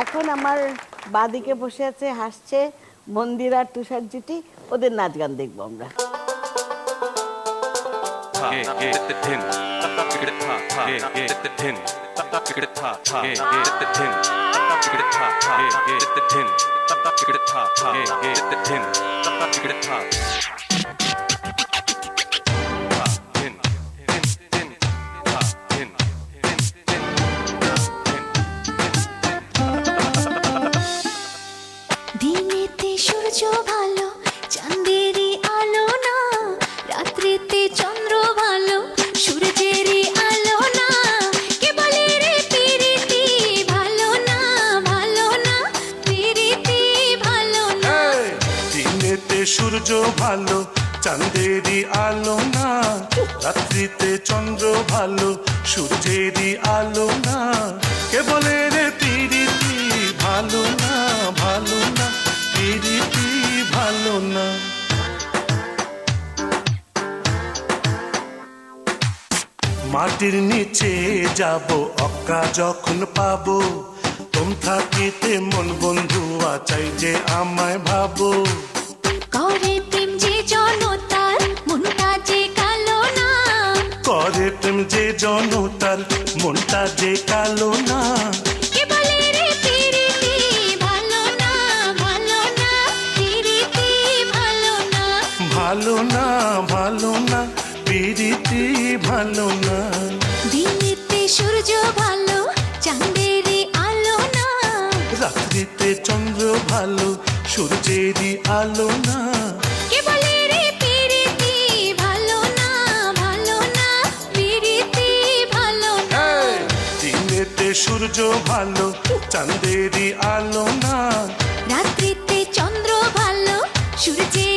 এখন আমার বাদিকে বসে আছে, হাসছে মন্দিরা আর তুষার জুটি, ওদের নাচ গান দেখবো আমরা। দিনেতে সূর্য ভালো, চাঁদেরই আলো না, রাত্রিতে চন্দ্র ভালো, সূর্যেরই আলো না। কে বলে রে প্রীতি ভালো না, ভালো না, প্রীতি ভালো না। দিনেতে সূর্য ভালো, চাঁদেরই আলো না, রাত্রিতে চন্দ্র ভালো, সূর্যেরই আলো না। কে বলে রে প্রীতি ভালো না, ভালো না, প্রীতি ভালো না। মাটির নিচে যাব অক্কা যখন পাবো, তোম থাকিতে মন বন্ধু চাই যে আমায় ভাবো। করে প্রেম যে জনতার, মনটা যে কালো না, করে প্রেম যে জনতার, মনটা যে কালো না। কে বলে রে প্রীতি ভালো না, ভালো না, প্রীতি ভালো না। ভালো না, ভালো না, প্রীতি ভালো না। দিনেতে সূর্য ভালো, চাঁদেরই আলো না, রাত্রিতে চন্দ্র ভালো, সূর্যেরই আলো না। কে বলে রে প্রীতি ভালো না, ভালো না, প্রীতি ভালো না। দিনেতে সূর্য ভালো, চাঁদেরই আলো না, রাত্রিতে চন্দ্র ভালো, সূর্যের